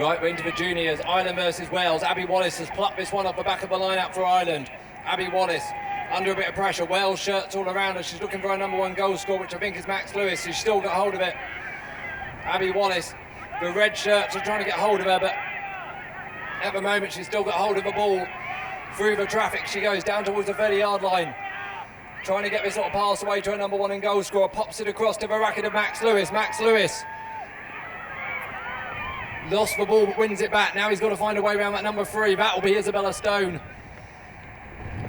Right, we're into the juniors. Ireland versus Wales. Abby Wallace has plucked this one off the back of the line-up for Ireland. Abby Wallace under a bit of pressure. Wales shirts all around her. She's looking for her number one goal scorer, which I think is Max Lewis. She's still got hold of it. Abby Wallace, the red shirts are trying to get hold of her, but at the moment she's still got hold of the ball. Through the traffic she goes down towards the 30-yard line. Trying to get this little pass away to her number one and goal scorer. Pops it across to the racket of Max Lewis. Max Lewis lost the ball but wins it back. Now he's got to find a way around that number 3. That will be Isabella Stone.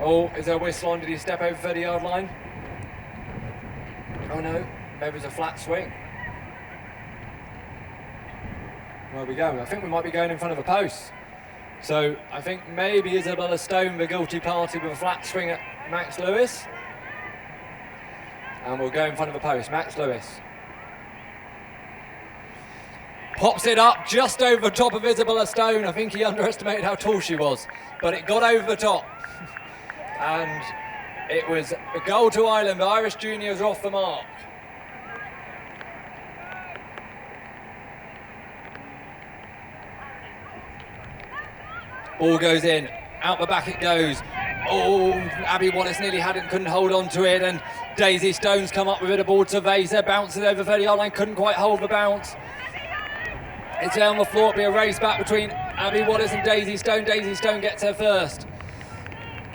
Oh, is there a whistle on? Did he step over 30-yard line? Oh no, maybe it's a flat swing. Where are we going? I think we might be going in front of a post. So I think maybe Isabella Stone, the guilty party, with a flat swing at Max Lewis. And we'll go in front of a post. Max Lewis pops it up just over the top of Isabella Stone. I think he underestimated how tall she was, but it got over the top. And it was a goal to Ireland. The Irish juniors are off the mark. Ball goes in, out the back it goes. Oh, Abby Wallace nearly had it, couldn't hold on to it, and Daisy Stone's come up with it, a ball to Vaser, bounces over 30-yard line, couldn't quite hold the bounce. It's on the floor, it'll be a race back between Abby Wallace and Daisy Stone. Daisy Stone gets her first.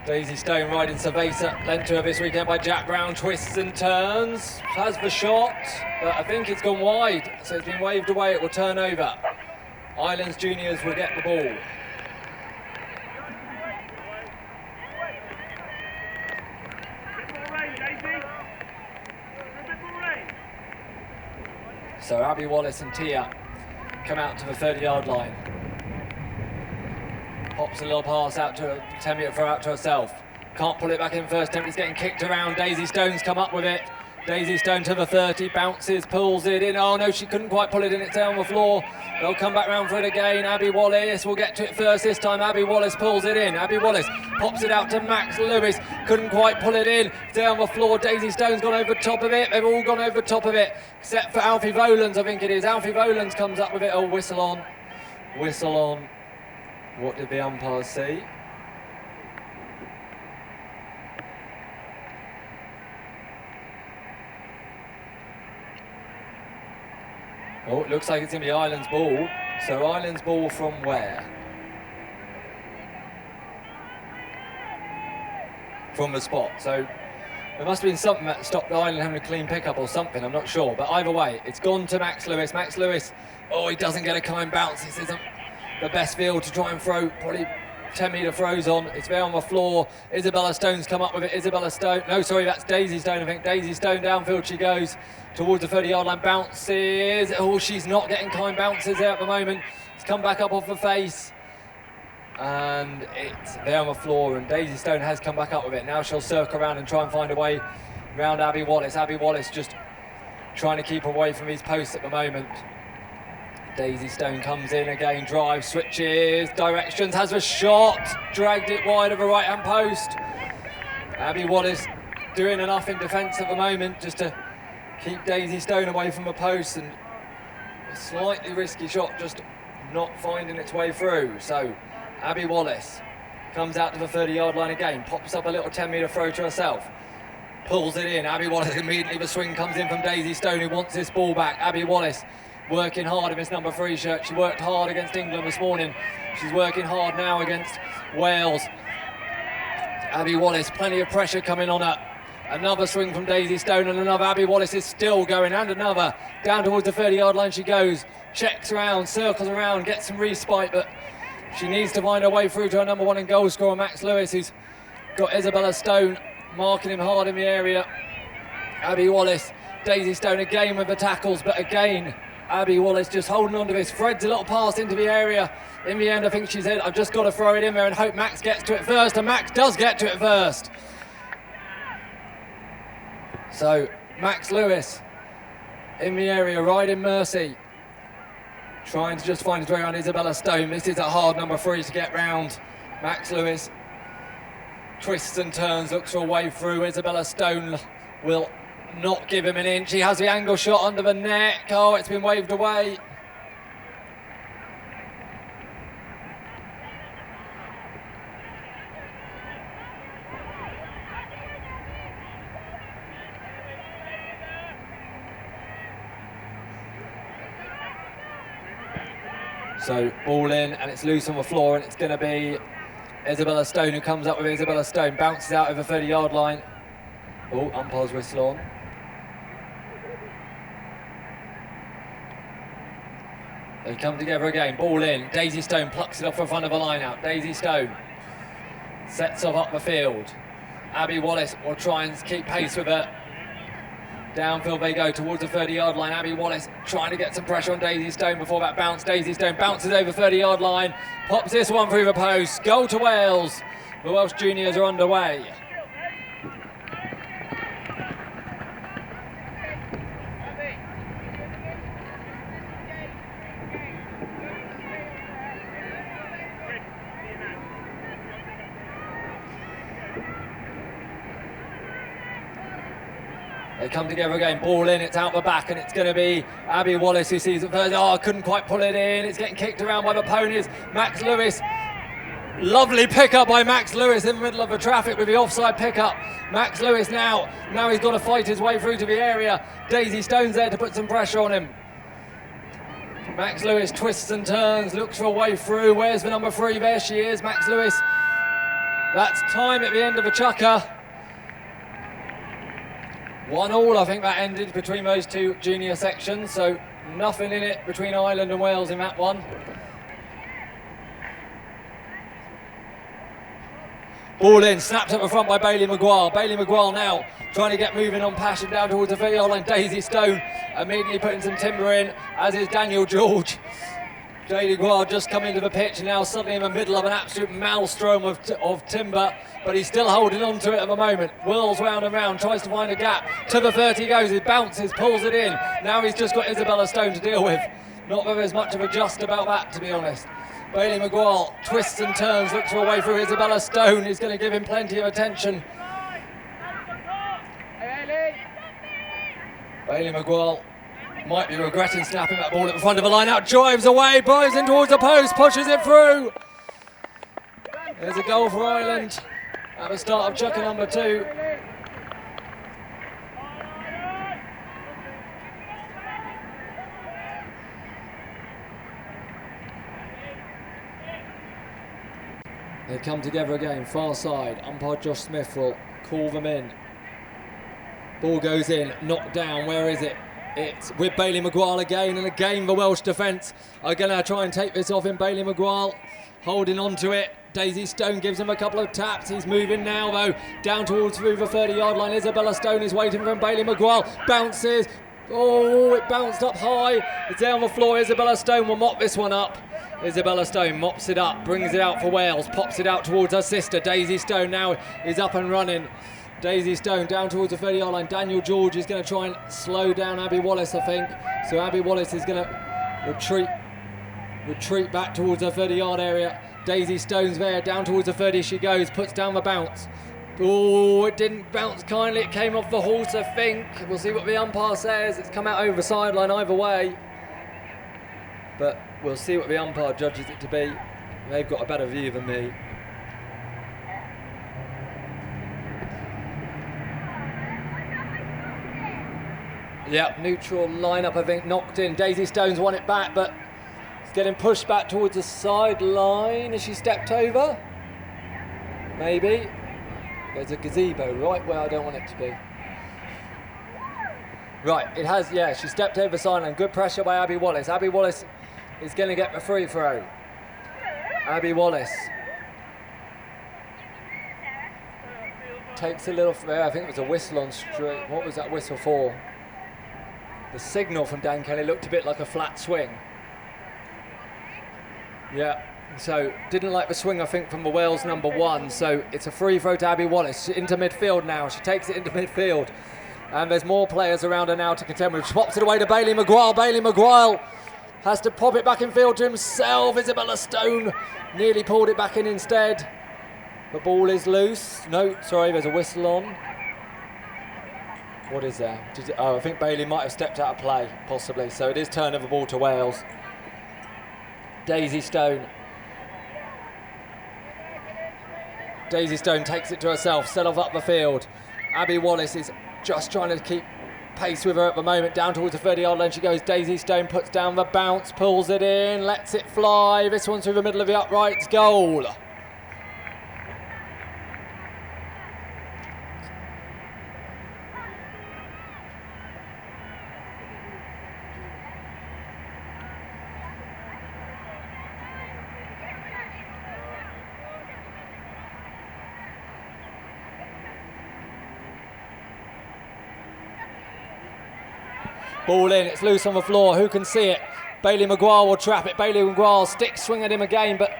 Daisy Stone riding Cerveza, lent to her this weekend by Jack Brown, twists and turns, has the shot, but I think it's gone wide, so it's been waved away, it will turn over. Ireland's juniors will get the ball. So Abby Wallace and Tia come out to the 30-yard line. Pops a little pass out to her, 10-metre throw out to herself. Can't pull it back in first attempt, it's getting kicked around. Daisy Stone's come up with it. Daisy Stone to the 30, bounces, pulls it in. Oh no, she couldn't quite pull it in, it's down on the floor. They'll come back round for it again. Abby Wallace will get to it first this time. Abby Wallace pulls it in. Abby Wallace pops it out to Max Lewis. Couldn't quite pull it in. It's down on the floor. Daisy Stone's gone over the top of it. They've all gone over the top of it, except for Alfie Volans, I think it is. Alfie Volans comes up with it. Oh, whistle on. Whistle on. What did the umpires see? Oh, it looks like it's going to be Ireland's ball. So Ireland's ball from where? From the spot. So there must have been something that stopped Ireland having a clean pickup or something, I'm not sure. But either way, it's gone to Max Lewis. Max Lewis, oh, he doesn't get a kind bounce. This isn't the best field to try and throw, probably 10-metre throws on. It's there on the floor. Isabella Stone's come up with it. Isabella Stone, no, sorry, that's Daisy Stone, I think. Daisy Stone downfield she goes towards the 30-yard line, bounces. Oh, she's not getting kind bounces there at the moment. It's come back up off the face. And it's there on the floor, and Daisy Stone has come back up with it. Now she'll circle around and try and find a way around Abby Wallace. Abby Wallace just trying to keep away from these posts at the moment. Daisy Stone comes in again, drives, switches, directions, has a shot, dragged it wide of a right-hand post. Abby Wallace doing enough in defence at the moment just to keep Daisy Stone away from the post, and a slightly risky shot just not finding its way through. So Abby Wallace comes out to the 30-yard line again, pops up a little 10-metre throw to herself, pulls it in. Abby Wallace immediately, the swing comes in from Daisy Stone, who wants this ball back. Abby Wallace working hard in this number 3 shirt. She worked hard against England this morning. She's working hard now against Wales. Abby Wallace, plenty of pressure coming on her. Another swing from Daisy Stone, and another. Abby Wallace is still going, and another. Down towards the 30-yard line she goes. Checks around, circles around, gets some respite, but she needs to find her way through to her number one and goal scorer, Max Lewis, who's got Isabella Stone marking him hard in the area. Abby Wallace, Daisy Stone again with the tackles, but again, Abby Wallace just holding on to this, threads a little pass into the area. In the end, I think she said, I've just got to throw it in there and hope Max gets to it first, and Max does get to it first. So, Max Lewis in the area, riding Mercy, trying to just find his way around Isabella Stone. This is a hard number 3 to get round. Max Lewis twists and turns, looks for a way through. Isabella Stone will not give him an inch. He has the angle shot under the neck. Oh, it's been waved away. So ball in, and it's loose on the floor, and it's going to be Isabella Stone who comes up with Isabella Stone, bounces out over 30-yard line. Oh, umpire's whistle on. They come together again, ball in, Daisy Stone plucks it off in front of a line out. Daisy Stone sets off up the field. Abby Wallace will try and keep pace with her. Downfield they go towards the 30-yard line. Abby Wallace trying to get some pressure on Daisy Stone before that bounce. Daisy Stone bounces over 30-yard line, pops this one through the post. Goal to Wales. The Welsh juniors are underway. They come together again, ball in, it's out the back, and it's going to be Abby Wallace who sees it first. Oh, couldn't quite pull it in. It's getting kicked around by the ponies. Max Lewis, lovely pickup by Max Lewis in the middle of the traffic with the offside pickup. Max Lewis now he's got to fight his way through to the area. Daisy Stone's there to put some pressure on him. Max Lewis twists and turns, looks for a way through. Where's the number 3? There she is, Max Lewis. That's time at the end of the chukker. 1-1, I think that ended between those two junior sections, so nothing in it between Ireland and Wales in that one. Ball in, snapped up the front by Bailey Maguire. Bailey Maguire now trying to get moving on passion down towards the 30-yard line. Daisy Stone immediately putting some timber in, as is Daniel George. Bailey Maguire just come into the pitch and now suddenly in the middle of an absolute maelstrom of timber, but he's still holding on to it at the moment. Whirls round and round, tries to find a gap. To the 30 goes, he bounces, pulls it in. Now he's just got Isabella Stone to deal with. Not that there's much of a just about that, to be honest. Bailey Maguire twists and turns, looks for a way through Isabella Stone. He's going to give him plenty of attention. Bailey Maguire might be regretting snapping that ball at the front of the line out. Drives away, drives in towards the post, pushes it through. There's a goal for Ireland at the start of chukker number 2. They come together again, far side. Umpire Josh Smith will call them in. Ball goes in, knocked down. Where is it? It's with Bailey Maguire again, and again the Welsh defence are going to try and take this off him. Bailey Maguire holding on to it. Daisy Stone gives him a couple of taps. He's moving now, though, down towards through the 30-yard line. Isabella Stone is waiting for him. Bailey Maguire bounces. Oh, it bounced up high. It's there on the floor. Isabella Stone will mop this one up. Isabella Stone mops it up, brings it out for Wales, pops it out towards her sister. Daisy Stone now is up and running. Daisy Stone down towards the 30-yard line. Daniel George is going to try and slow down Abby Wallace, I think. So Abby Wallace is going to retreat back towards her 30-yard area. Daisy Stone's there, down towards the 30 she goes, puts down the bounce. Oh, it didn't bounce kindly, it came off the horse, I think. We'll see what the umpire says. It's come out over the sideline either way. But we'll see what the umpire judges it to be. They've got a better view than me. Yep, neutral lineup, I think, knocked in. Daisy Stone's won it back, but it's getting pushed back towards the sideline. Has she stepped over? Maybe. There's a gazebo right where I don't want it to be. Right, it has, yeah, she stepped over the sideline. Good pressure by Abby Wallace. Abby Wallace is going to get the free throw. Abby Wallace takes a little, I think it was a whistle on straight. What was that whistle for? The signal from Dan Kelly looked a bit like a flat swing. Yeah, so didn't like the swing, I think, from the Wales number 1. So it's a free throw to Abby Wallace into midfield now. She takes it into midfield. And there's more players around her now to contend with. She pops it away to Bailey Maguire. Bailey Maguire has to pop it back in field to himself. Isabella Stone nearly pulled it back in instead. The ball is loose. No, sorry, there's a whistle on. What is that? I think Bailey might have stepped out of play, possibly. So it is turn of the ball to Wales. Daisy Stone. Daisy Stone takes it to herself, set off up the field. Abby Wallace is just trying to keep pace with her at the moment. Down towards the 30-yard line she goes. Daisy Stone puts down the bounce, pulls it in, lets it fly. This one's through the middle of the uprights. Goal. Ball in, it's loose on the floor, who can see it? Bailey Maguire will trap it. Bailey Maguire sticks swing at him again, but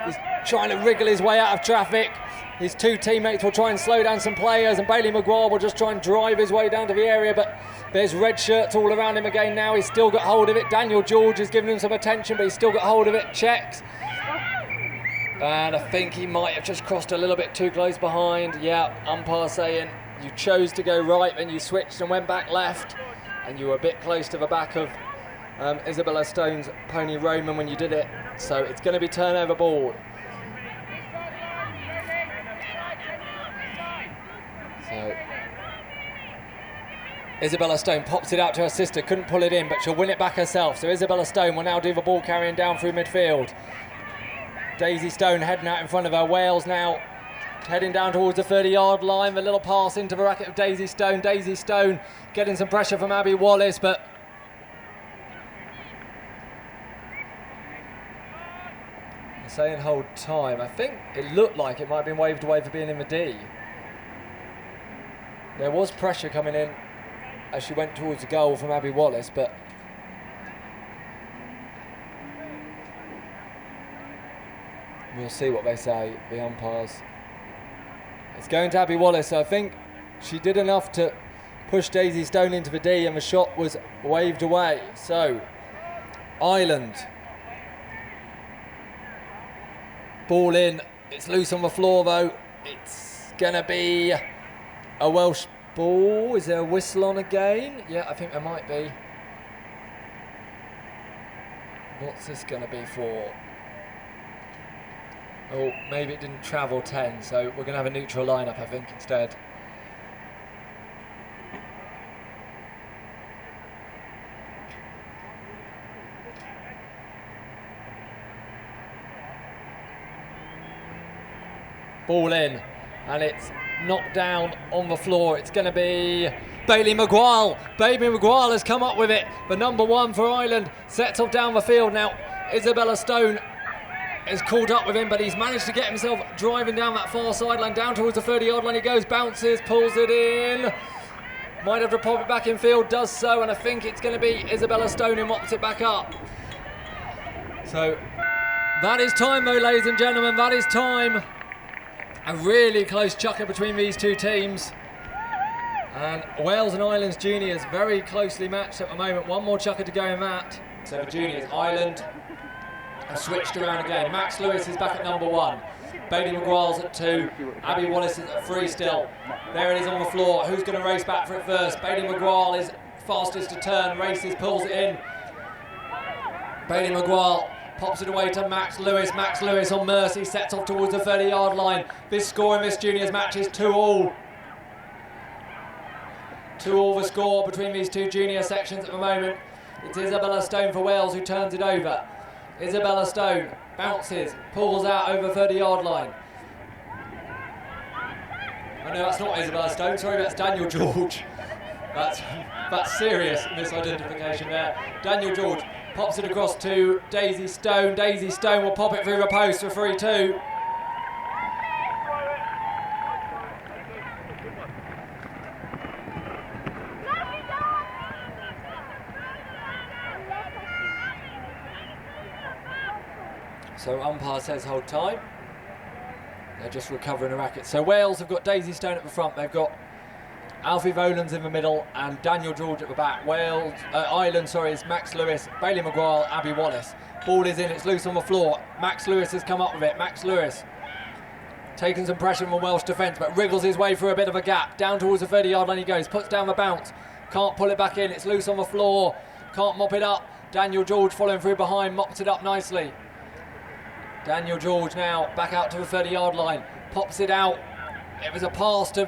he's trying to wriggle his way out of traffic. His two teammates will try and slow down some players, and Bailey Maguire will just try and drive his way down to the area, but there's red shirts all around him again now. He's still got hold of it. Daniel George is giving him some attention, but he's still got hold of it. Checks. And I think he might have just crossed a little bit too close behind. Yeah, umpire saying you chose to go right, then you switched and went back left. And you were a bit close to the back of Isabella Stone's Pony Roman when you did it. So it's going to be turnover ball. So Isabella Stone pops it out to her sister, couldn't pull it in, but she'll win it back herself. So Isabella Stone will now do the ball carrying down through midfield. Daisy Stone heading out in front of her. Wales now heading down towards the 30-yard line. The little pass into the racket of Daisy Stone. Daisy Stone getting some pressure from Abby Wallace, but they're saying hold time. I think it looked like it might have been waved away for being in the D. There was pressure coming in as she went towards the goal from Abby Wallace, but we'll see what they say, the umpires. It's going to Abby Wallace, so I think she did enough to push Daisy Stone into the D, and the shot was waved away. So, Ireland. Ball in. It's loose on the floor, though. It's going to be a Welsh ball. Is there a whistle on again? Yeah, I think there might be. What's this going to be for? Oh, maybe it didn't travel 10, so we're going to have a neutral lineup, I think, instead. Ball in, and it's knocked down on the floor. It's going to be Bailey Maguire. Bailey Maguire has come up with it. The number one for Ireland sets off down the field. Now, Isabella Stone is caught up with him, but he's managed to get himself driving down that far sideline, down towards the 30-yard line he goes, bounces, pulls it in, might have to pop it back in field, does so, and I think it's going to be Isabella Stone who mops it back up. So that is time though, ladies and gentlemen, that is time. A really close chucker between these two teams, and Wales and Ireland's juniors very closely matched at the moment. One more chucker to go in that. So the juniors, Ireland have switched around again. Max Lewis is back at number one. Bailey Maguire's at 2. Abby Wallace is at 3 still. There it is on the floor. Who's going to race back for it first? Bailey Maguire is fastest to turn, races, pulls it in. Bailey Maguire pops it away to Max Lewis. Max Lewis on mercy sets off towards the 30-yard line. This score in this juniors match is 2-2. 2-2 the score between these two junior sections at the moment. It's Isabella Stone for Wales who turns it over. Isabella Stone bounces, pulls out over 30-yard line. Oh no, that's not Isabella Stone, sorry, that's Daniel George. That's serious misidentification there. Daniel George pops it across to Daisy Stone. Daisy Stone will pop it through the post for 3-2. So umpire says hold time. They're just recovering a racket. So Wales have got Daisy Stone at the front. They've got Alfie Volans in the middle and Daniel George at the back. Ireland, is Max Lewis, Bailey Maguire, Abby Wallace. Ball is in, it's loose on the floor. Max Lewis has come up with it. Max Lewis taking some pressure from Welsh defence, but wriggles his way through a bit of a gap. Down towards the 30-yard line he goes, puts down the bounce. Can't pull it back in, it's loose on the floor. Can't mop it up. Daniel George following through behind, mops it up nicely. Daniel George now back out to the 30-yard line, pops it out. It was a pass to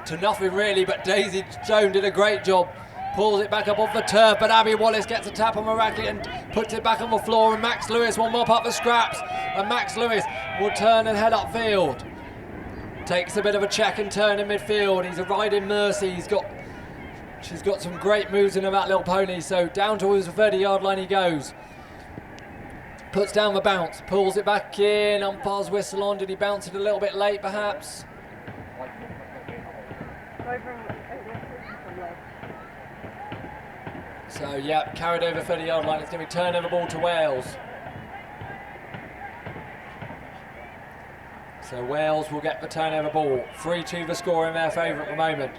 to nothing really, but Daisy Stone did a great job. Pulls it back up off the turf, but Abby Wallace gets a tap on the racket and puts it back on the floor, and Max Lewis will mop up the scraps, and Max Lewis will turn and head upfield. Takes a bit of a check and turn in midfield. He's a riding Mercy. She's got some great moves in her, that little pony, so down towards the 30-yard line he goes. Puts down the bounce, pulls it back in, umpire's whistle on. Did he bounce it a little bit late perhaps? So yeah, carried over 30-yard line. It's going to be turnover ball to Wales. So Wales will get the turnover ball. 3-2 the score in their favour at the moment.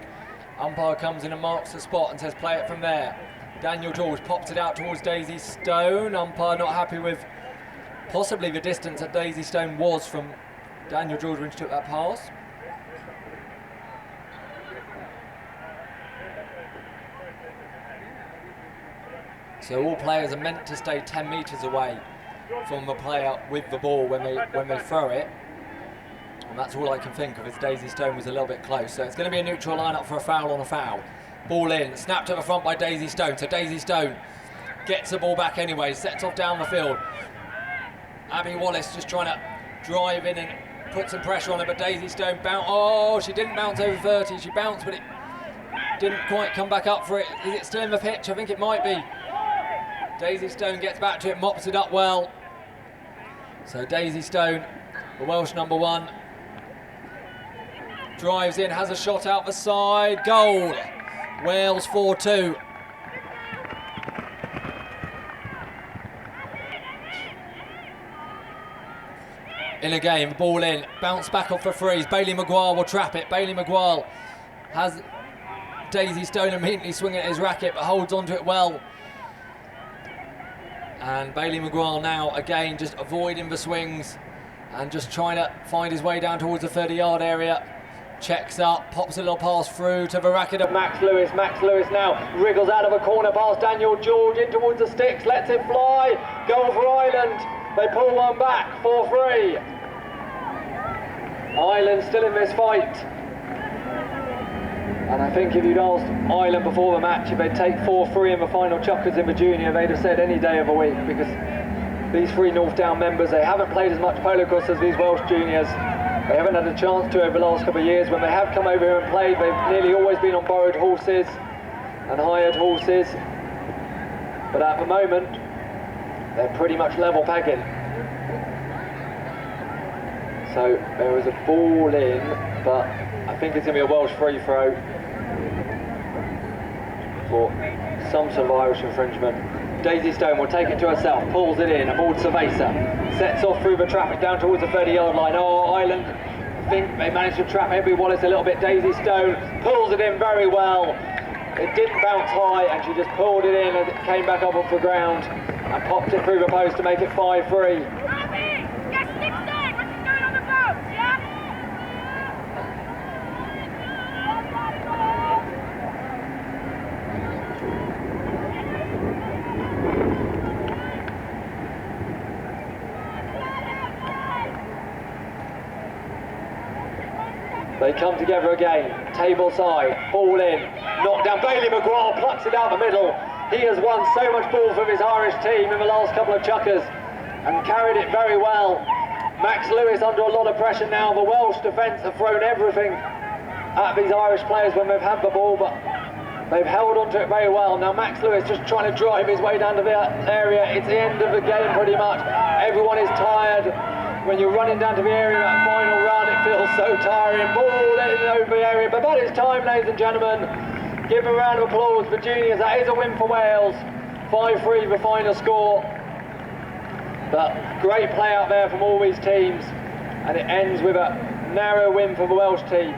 Umpire comes in and marks the spot and says play it from there. Daniel George pops it out towards Daisy Stone. Umpire not happy with possibly the distance that Daisy Stone was from Daniel George when she took that pass. So all players are meant to stay 10 metres away from the player with the ball when they throw it. And that's all I can think of, is Daisy Stone was a little bit close. So it's going to be a neutral line-up for a foul on a foul. Ball in, snapped at the front by Daisy Stone. So Daisy Stone gets the ball back anyway, sets off down the field. Abby Wallace just trying to drive in and put some pressure on it, but Daisy Stone bounced. Oh, she didn't bounce over 30. She bounced, but it didn't quite come back up for it. Is it still in the pitch? I think it might be. Daisy Stone gets back to it, mops it up well. So Daisy Stone, the Welsh number 1, drives in, has a shot out the side, goal. Wales 4-2. In a game, ball in, bounce back off for freeze. Bailey Maguire will trap it. Bailey Maguire has Daisy Stone immediately swinging at his racket, but holds onto it well. And Bailey Maguire now again just avoiding the swings and just trying to find his way down towards the 30-yard area. Checks up, pops a little pass through to the racket of Max Lewis. Max Lewis now wriggles out of a corner past Daniel George in towards the sticks, lets it fly. Goal for Ireland. They pull one back, 4-3. Ireland still in this fight. And I think if you'd asked Ireland before the match if they'd take 4-3 in the final chukkers in the junior, they'd have said any day of the week, because these 3 North Down members, they haven't played as much Polocrosse as these Welsh juniors. They haven't had a chance to over the last couple of years. When they have come over here and played, they've nearly always been on borrowed horses and hired horses. But at the moment, they're pretty much level pegging. So there is a ball in, but I think it's going to be a Welsh free throw for some sort of Irish infringement. Daisy Stone will take it to herself, pulls it in, aboard Cerveza, sets off through the traffic down towards the 30-yard line. Oh, Ireland, I think they managed to trap Abby Wallace a little bit. Daisy Stone pulls it in very well. It didn't bounce high, and she just pulled it in as it came back up off the ground and popped it through the post to make it 5-3. They come together again, table side, ball in, knocked down. Bailey Maguire plucks it out the middle. He has won so much ball from his Irish team in the last couple of chukkers and carried it very well. Max Lewis under a lot of pressure now. The Welsh defence have thrown everything at these Irish players when they've had the ball, but they've held onto it very well. Now Max Lewis just trying to drive his way down to the area. It's the end of the game pretty much. Everyone is tired. When you're running down to the area, that final run, it feels so tiring. Ball in over the area, but that is time, ladies and gentlemen. Give them a round of applause for juniors. That is a win for Wales. 5-3 the final score. But great play out there from all these teams, and it ends with a narrow win for the Welsh team.